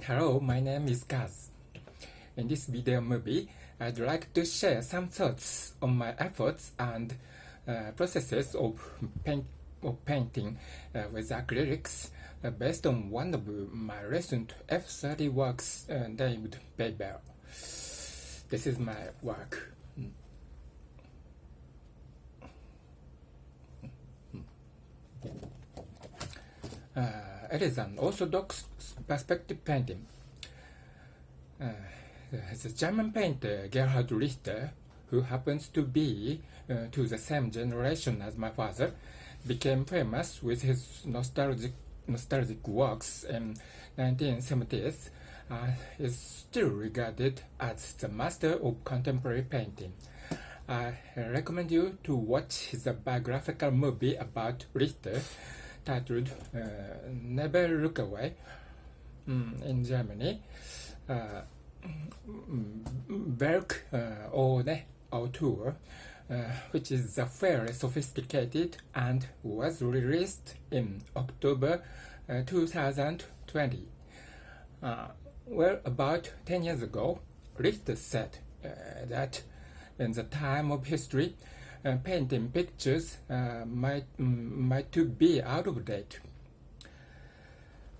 Hello, my name is KAZU. In this video movie, I'd like to share some thoughts on my efforts and processes of painting with acrylics based on one of my recent F30 works named Babel. This is my work. It is an orthodox perspective painting. The German painter Gerhard Richter, who happens to be to the same generation as my father, became famous with his nostalgic works in 1970s, is still regarded as the master of contemporary painting. I recommend you to watch the biographical movie about Richter titled Never Look Away in Germany. Werk ohne Autor, which is fairly sophisticated and was released in October 2020. Well, about 10 years ago, Richter said that in the time of history, painting pictures might be out of date.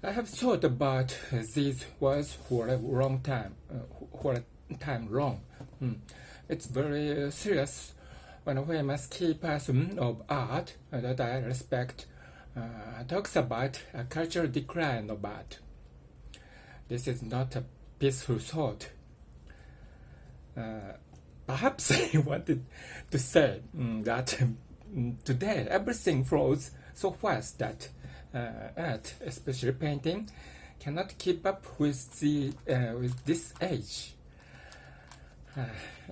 I have thought about these words for a long time. It's very serious when a famous key person of art that I respect talks about a cultural decline of art. This is not a peaceful thought. Perhaps I wanted to say that today everything flows so fast that art, especially painting, cannot keep up with this age.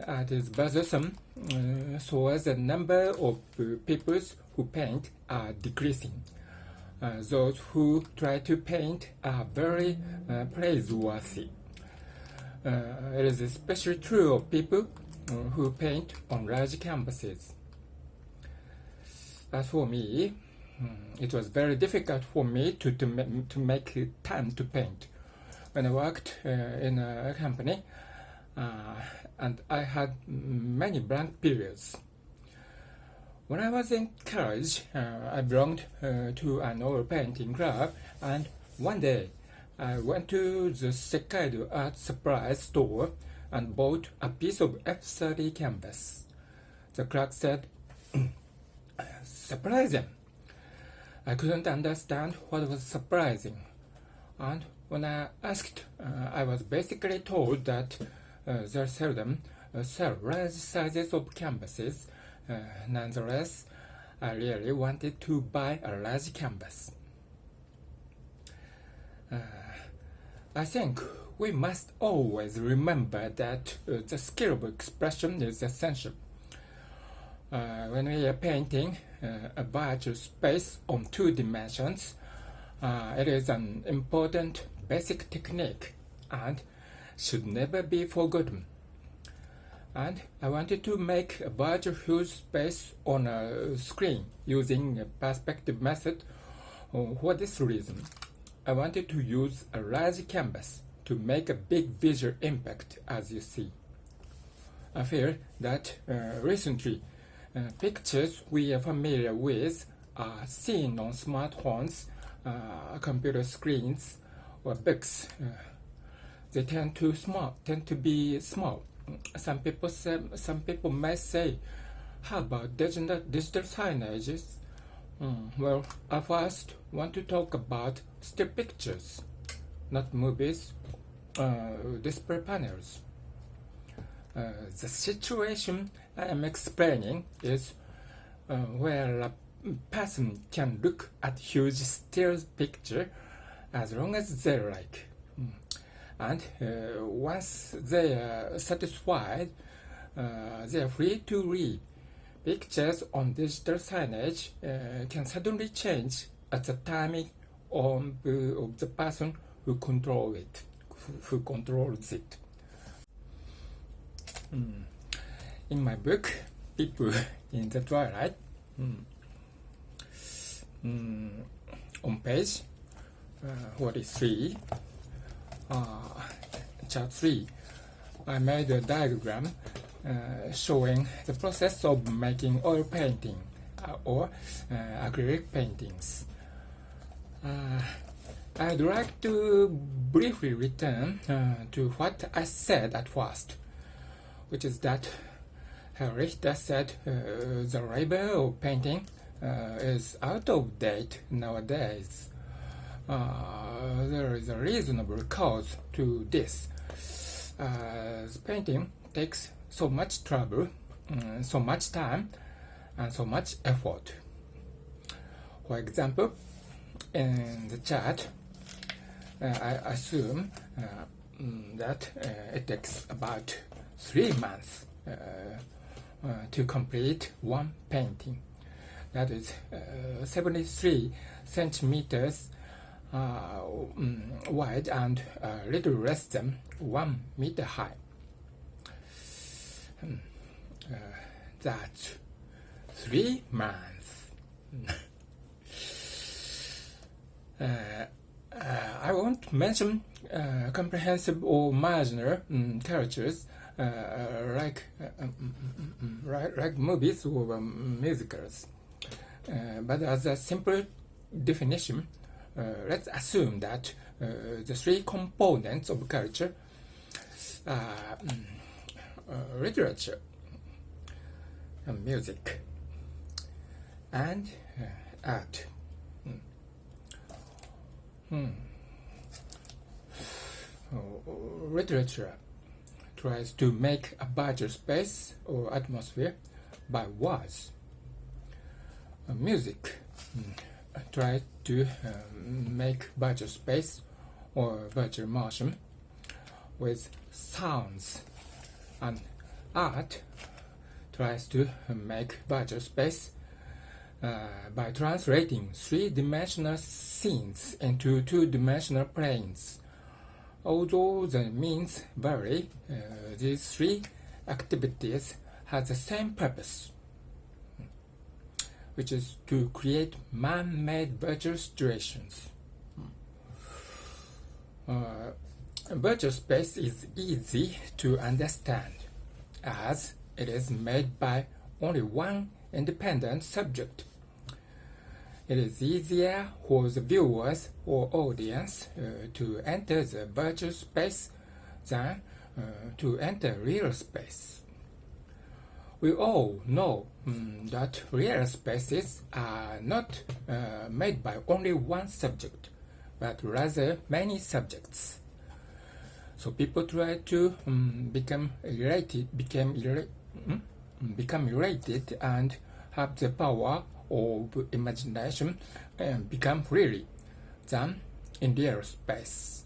Art is bothersome, so as the number of people who paint are decreasing. Those who try to paint are very praiseworthy. It is especially true of people who paint on large canvases. As for me, it was very difficult for me to make time to paint. When I worked in a company, and I had many blank periods. When I was in college, I belonged to an oil painting club, and one day I went to the Sekaido art supplies store and bought a piece of F30 canvas. The clerk said, "Surprising." I couldn't understand what was surprising, and when I asked, I was basically told that there seldom sell large sizes of canvases. Nonetheless, I really wanted to buy a large canvas. I think we must always remember that the skill of expression is essential. When we are painting a virtual space on 2 dimensions, it is an important basic technique and should never be forgotten. And I wanted to make a virtual huge space on a screen using a perspective method for this reason. I wanted to use a large canvas to make a big visual impact, as you see. I feel that recently pictures we are familiar with are seen on smartphones, computer screens, or books. They tend to be small. Some people may say, "How about digital signages?" Well, I first want to talk about still pictures, not movies, display panels. The situation I am explaining is where a person can look at huge still picture as long as they like. And once they are satisfied, they are free to read. Pictures on digital signage can suddenly change at the timing of the person who controls it. In my book, People in the Twilight, on page 43, Chart 3, I made a diagram showing the process of making oil painting or acrylic paintings. I'd like to briefly return to what I said at first, which is that Gerhard Richter said the labor of painting is out of date nowadays. There is a reasonable cause to this. The painting takes so much trouble, so much time, and so much effort. For example, in the chart, I assume that it takes about 3 months to complete one painting. That is 73 centimeters wide and a little less than 1 meter high. That's 3 months. I won't mention comprehensive or marginal characters like movies or musicals. But as a simple definition, let's assume that the 3 components of culture are literature, music, and art. Literature tries to make a virtual space or atmosphere by words. Music tries to make virtual space or virtual motion with sounds, and art tries to make virtual space by translating 3-dimensional scenes into 2-dimensional planes. Although the means vary, these 3 activities have the same purpose, which is to create man-made virtual situations. Virtual space is easy to understand, as it is made by only one independent subject. It is easier for the viewers or audience to enter the virtual space than to enter real space. We all know that real spaces are not made by only one subject, but rather many subjects. So people try to become related and have the power of imagination and become really than in real space.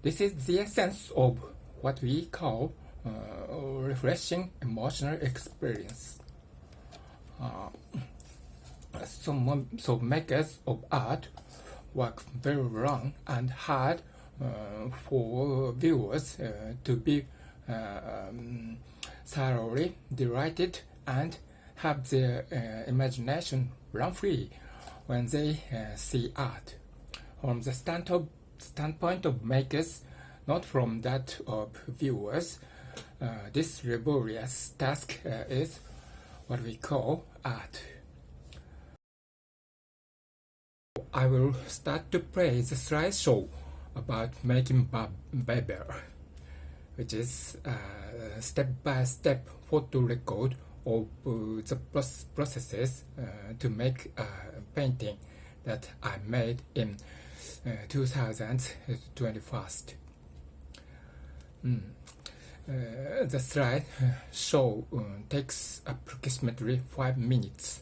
This is the essence of what we call refreshing emotional experience. So makers of art work very long and hard for viewers to be thoroughly delighted and have their imagination run free when they see art. From the standpoint of makers, not from that of viewers, this laborious task is what we call art. I will start to play the slideshow about making Babel, which is a step-by-step photo record of the processes to make a painting that I made in 2021. The slide show takes approximately 5 minutes.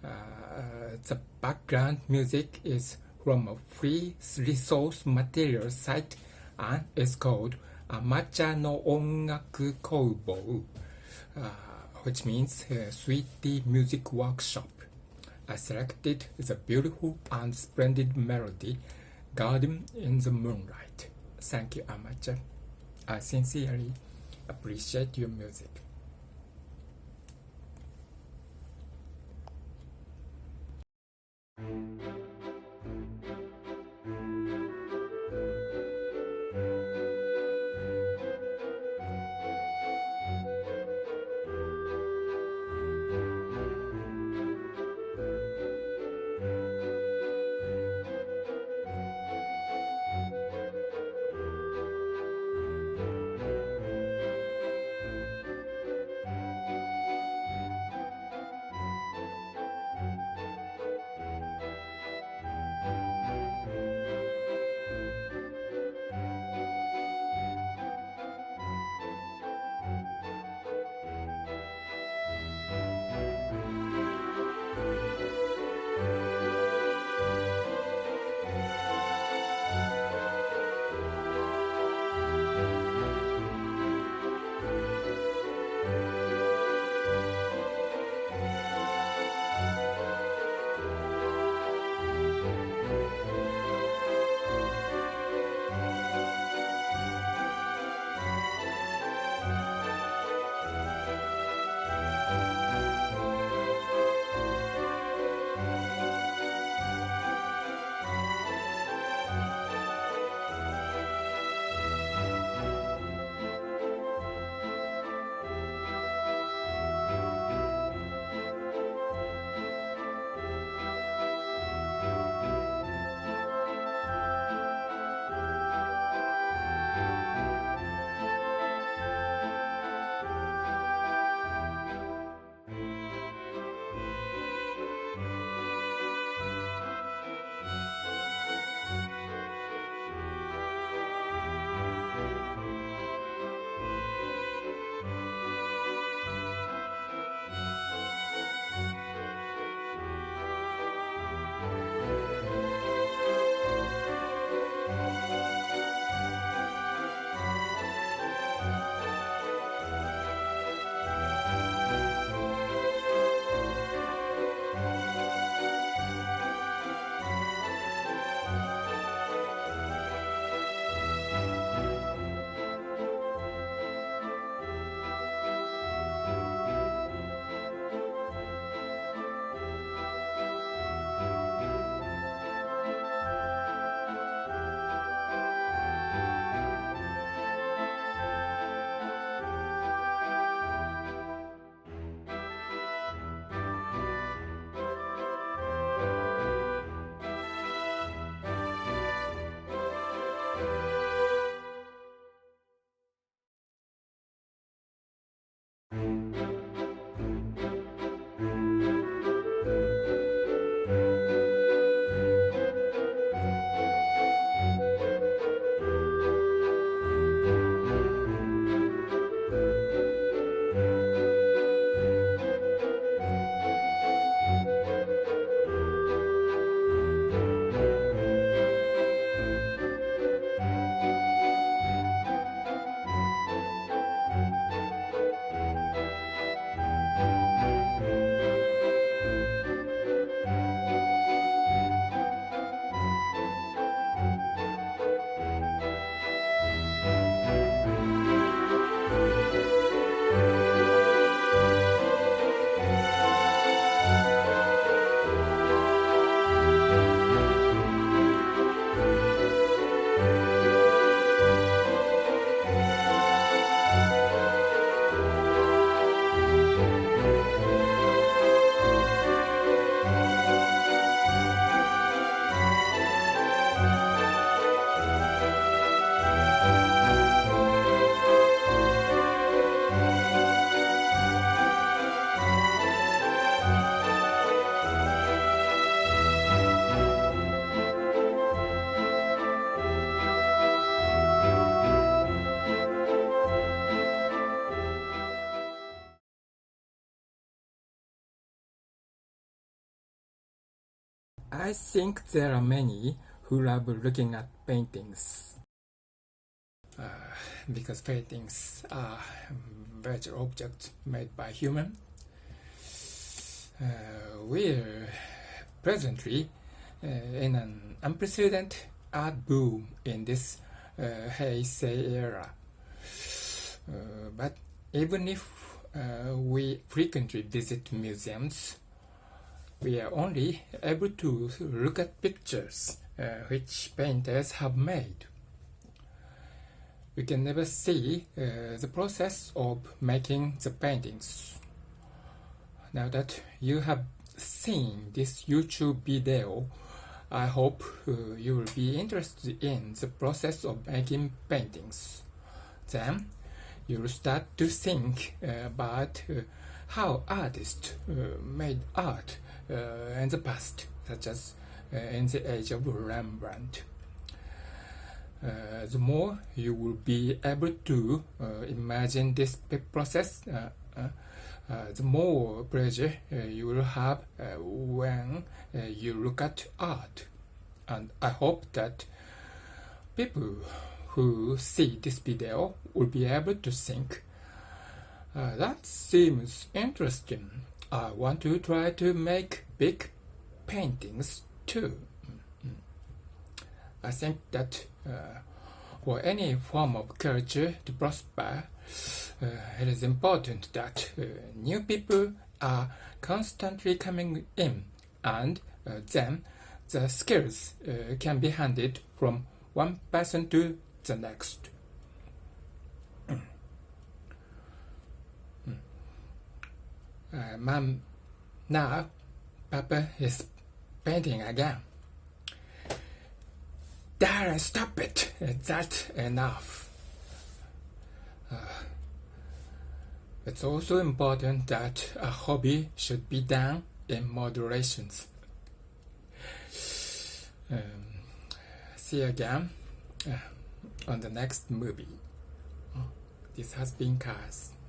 The background music is from a free resource material site and is called Amateur no Ongaku Koubou, which means Sweetie Music Workshop. I selected the beautiful and splendid melody Garden in the Moonlight. Thank you, Amateur. I sincerely appreciate your music. I think there are many who love looking at paintings. Because paintings are virtual objects made by humans. We're presently in an unprecedented art boom in this Heisei era. But even if we frequently visit museums, we are only able to look at pictures which painters have made. We can never see the process of making the paintings. Now that you have seen this YouTube video, I hope you will be interested in the process of making paintings. Then you will start to think about how artists made art in the past, such as in the age of Rembrandt. The more you will be able to imagine this process, the more pleasure you will have when you look at art. And I hope that people who see this video will be able to think, that seems interesting. I want to try to make big paintings too. I think that for any form of culture to prosper, it is important that new people are constantly coming in, and then the skills can be handed from one person to the next. Mom, now Papa is painting again. Darren, stop it! That's enough. It's also important that a hobby should be done in moderation. See you again on the next movie. This has been KAZU.